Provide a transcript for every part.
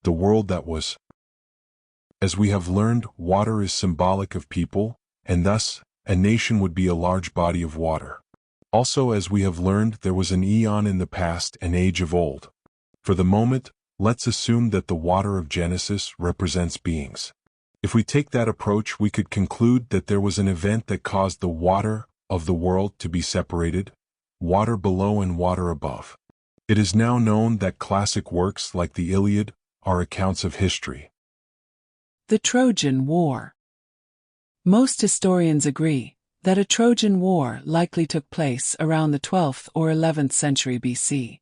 the world that was. As we have learned, water is symbolic of people, and thus, a nation would be a large body of water. Also, as we have learned, there was an eon in the past, an age of old. For the moment, let's assume that the water of Genesis represents beings. If we take that approach, we could conclude that there was an event that caused the water of the world to be separated, water below and water above. It is now known that classic works like the Iliad are accounts of history. The Trojan War. Most historians agree that a Trojan War likely took place around the 12th or 11th century BC.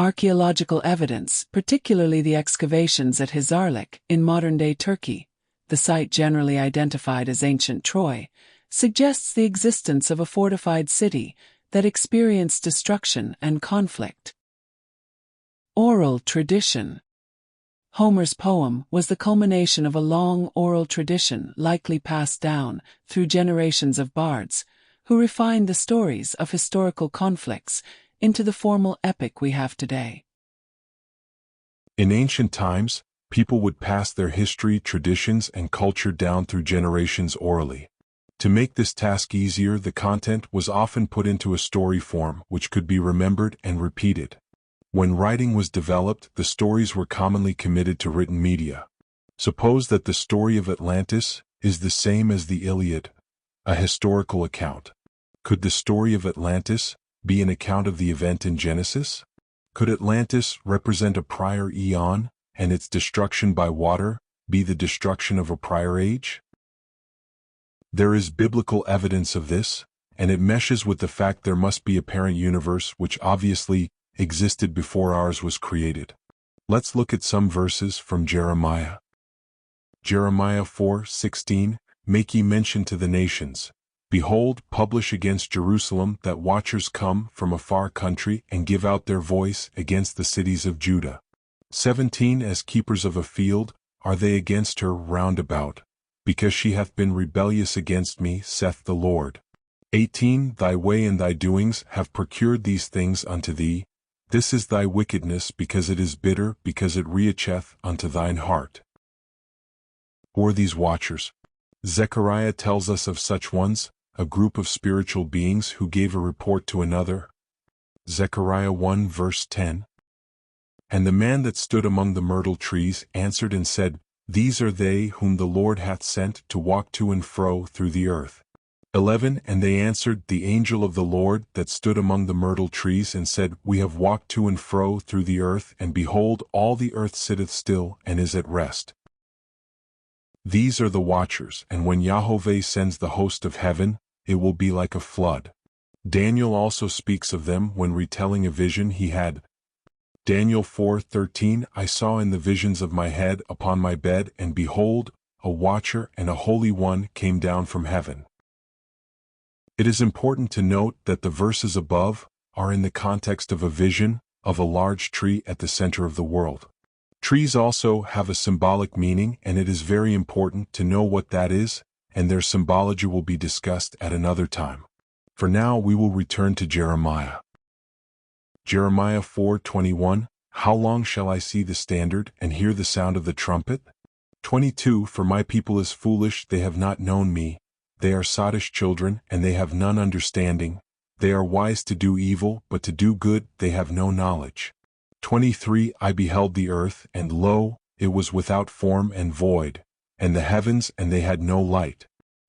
Archaeological evidence, particularly the excavations at Hisarlik in modern-day Turkey, the site generally identified as ancient Troy, suggests the existence of a fortified city that experienced destruction and conflict. Oral tradition. Homer's poem was the culmination of a long oral tradition likely passed down through generations of bards, who refined the stories of historical conflicts into the formal epic we have today. In ancient times, people would pass their history, traditions, and culture down through generations orally. To make this task easier, the content was often put into a story form which could be remembered and repeated. When writing was developed, the stories were commonly committed to written media. Suppose that the story of Atlantis is the same as the Iliad, a historical account. Could the story of Atlantis be an account of the event in Genesis? Could Atlantis represent a prior eon, and its destruction by water be the destruction of a prior age? There is biblical evidence of this, and it meshes with the fact there must be a parent universe which obviously existed before ours was created. Let's look at some verses from Jeremiah. Jeremiah 4:16, Make ye mention to the nations, Behold, publish against Jerusalem that watchers come from a far country and give out their voice against the cities of Judah. 17 As keepers of a field are they against her round about, because she hath been rebellious against me, saith the Lord. 18 Thy way and thy doings have procured these things unto thee. This is thy wickedness, because it is bitter, because it reacheth unto thine heart. Who are these watchers? Zechariah tells us of such ones, a group of spiritual beings who gave a report to another. Zechariah 1 verse 10. And the man that stood among the myrtle trees answered and said, These are they whom the Lord hath sent to walk to and fro through the earth. 11 And they answered, The angel of the Lord that stood among the myrtle trees and said, We have walked to and fro through the earth, and behold, all the earth sitteth still and is at rest. These are the watchers, and when Yahweh sends the host of heaven, it will be like a flood. Daniel also speaks of them when retelling a vision he had. Daniel 4:13 I saw in the visions of my head upon my bed, and behold, a watcher and a holy one came down from heaven. It is important to note that the verses above are in the context of a vision of a large tree at the center of the world. Trees also have a symbolic meaning, and it is very important to know what that is, and their symbology will be discussed at another time. For now, we will return to Jeremiah. Jeremiah 4:21 How long shall I see the standard and hear the sound of the trumpet? 22 For my people is foolish, they have not known me. They are sottish children, and they have none understanding. They are wise to do evil, but to do good they have no knowledge. 23 I beheld the earth, and lo, it was without form and void, and the heavens, and they had no light.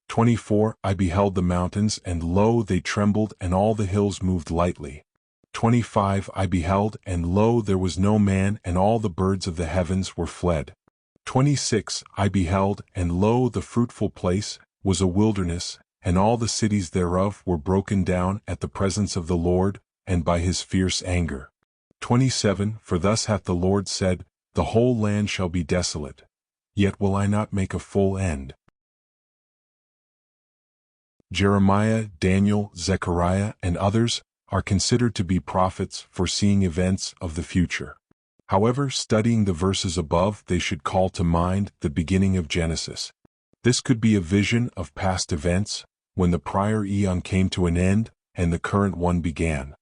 24 I beheld the mountains, and lo, they trembled, and all the hills moved lightly. 25 I beheld, and lo, there was no man, and all the birds of the heavens were fled. 26 I beheld, and lo, the fruitful place was a wilderness, and all the cities thereof were broken down at the presence of the Lord, and by his fierce anger. 27 For thus hath the Lord said, The whole land shall be desolate, yet will I not make a full end. Jeremiah, Daniel, Zechariah, and others are considered to be prophets foreseeing events of the future. However, studying the verses above, they should call to mind the beginning of Genesis. This could be a vision of past events, when the prior eon came to an end and the current one began.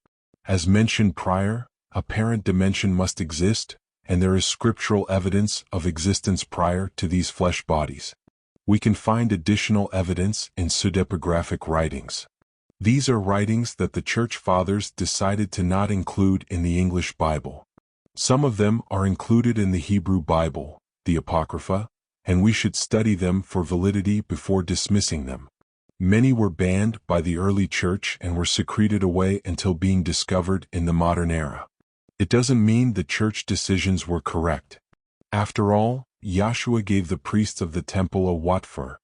As mentioned prior, a parent dimension must exist, and there is scriptural evidence of existence prior to these flesh bodies. We can find additional evidence in pseudepigraphic writings. These are writings that the Church Fathers decided to not include in the English Bible. Some of them are included in the Hebrew Bible, the Apocrypha, and we should study them for validity before dismissing them. Many were banned by the early church and were secreted away until being discovered in the modern era. It doesn't mean the church decisions were correct. After all, Yahshua gave the priests of the temple a what for?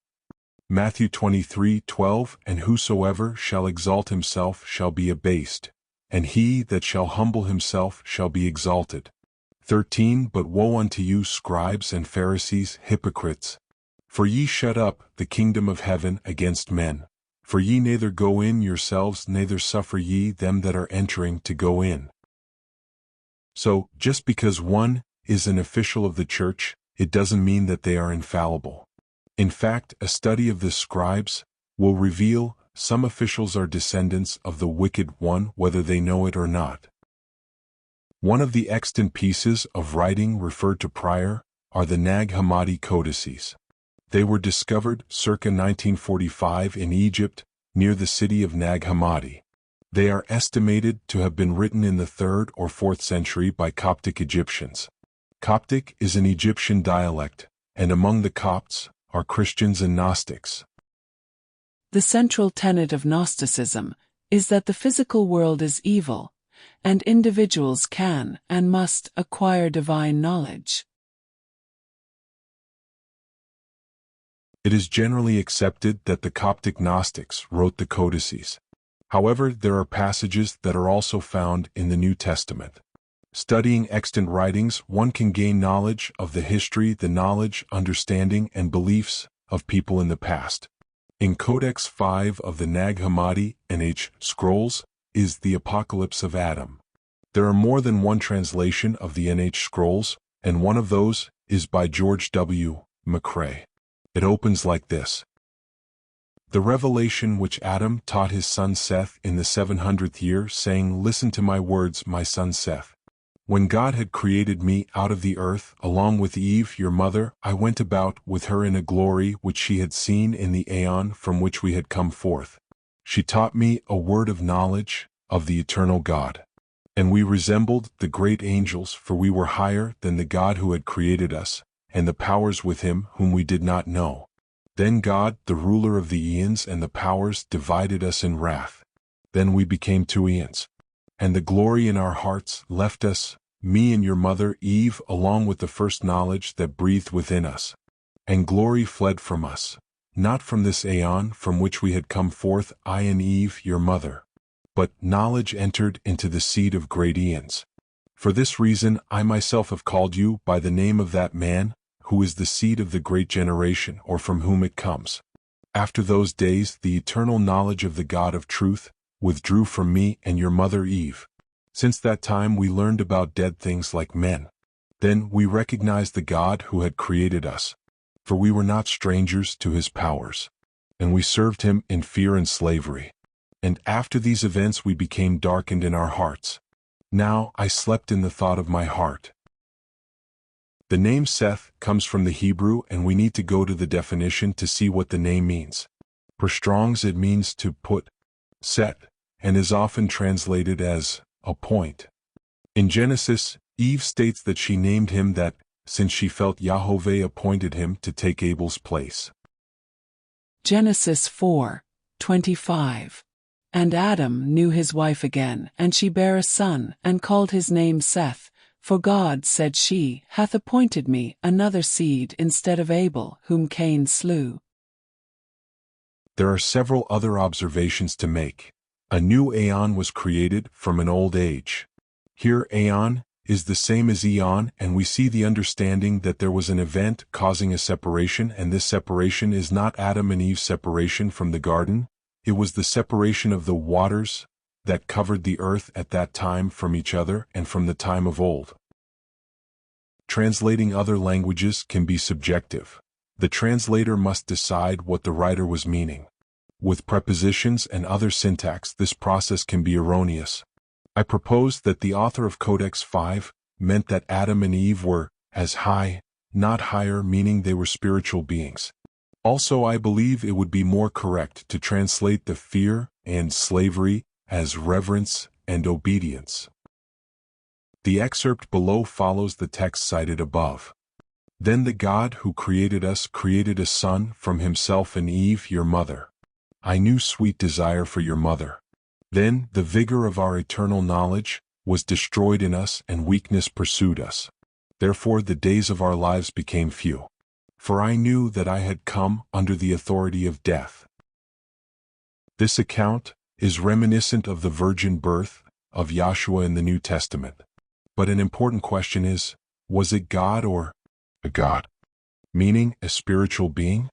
Matthew 23:12, and whosoever shall exalt himself shall be abased, and he that shall humble himself shall be exalted. 13, but woe unto you, scribes and Pharisees, hypocrites! For ye shut up the kingdom of heaven against men. For ye neither go in yourselves, neither suffer ye them that are entering to go in. So, just because one is an official of the church, it doesn't mean that they are infallible. In fact, a study of the scribes will reveal some officials are descendants of the wicked one, whether they know it or not. One of the extant pieces of writing referred to prior are the Nag Hammadi codices. They were discovered circa 1945 in Egypt, near the city of Nag Hammadi. They are estimated to have been written in the 3rd or 4th century by Coptic Egyptians. Coptic is an Egyptian dialect, and among the Copts are Christians and Gnostics. The central tenet of Gnosticism is that the physical world is evil, and individuals can and must acquire divine knowledge. It is generally accepted that the Coptic Gnostics wrote the codices. However, there are passages that are also found in the New Testament. Studying extant writings, one can gain knowledge of the history, the knowledge, understanding, and beliefs of people in the past. In Codex 5 of the Nag Hammadi NH scrolls is the Apocalypse of Adam. There are more than one translation of the NH scrolls, and one of those is by George W. McCrae. It opens like this. The revelation which Adam taught his son Seth in the 700th year, saying, Listen to my words, my son Seth. When God had created me out of the earth, along with Eve your mother, I went about with her in a glory which she had seen in the aeon from which we had come forth. She taught me a word of knowledge of the eternal God. And we resembled the great angels, for we were higher than the God who had created us, and the powers with him whom we did not know. Then God, the ruler of the eons and the powers, divided us in wrath. Then we became 2 eons. And the glory in our hearts left us, me and your mother Eve, along with the first knowledge that breathed within us. And glory fled from us, not from this aeon from which we had come forth, I and Eve your mother. But knowledge entered into the seed of great eons. For this reason I myself have called you by the name of that man, who is the seed of the great generation, or from whom it comes. After those days the eternal knowledge of the God of truth withdrew from me and your mother Eve. Since that time we learned about dead things like men. Then we recognized the God who had created us, for we were not strangers to his powers, and we served him in fear and slavery. And after these events we became darkened in our hearts. Now I slept in the thought of my heart. The name Seth comes from the Hebrew, and we need to go to the definition to see what the name means. Per Strong's it means to put, set, and is often translated as appoint. In Genesis, Eve states that she named him that, since she felt Yahweh appointed him to take Abel's place. Genesis 4:25. And Adam knew his wife again, and she bare a son, and called his name Seth. For God, said she, hath appointed me another seed instead of Abel, whom Cain slew. There are several other observations to make. A new aeon was created from an old age. Here aeon is the same as eon, and we see the understanding that there was an event causing a separation, and this separation is not Adam and Eve's separation from the garden. It was the separation of the waters that covered the earth at that time from each other and from the time of old. Translating other languages can be subjective. The translator must decide what the writer was meaning. With prepositions and other syntax, this process can be erroneous. I propose that the author of Codex 5 meant that Adam and Eve were as high, not higher, meaning they were spiritual beings. Also, I believe it would be more correct to translate the fear and slavery as reverence and obedience. The excerpt below follows the text cited above. Then the God who created us created a son from himself and Eve, your mother. I knew sweet desire for your mother. Then the vigor of our eternal knowledge was destroyed in us and weakness pursued us. Therefore the days of our lives became few. For I knew that I had come under the authority of death. This account is reminiscent of the virgin birth of Yahshua in the New Testament. But an important question is, was it God or a god? Meaning a spiritual being?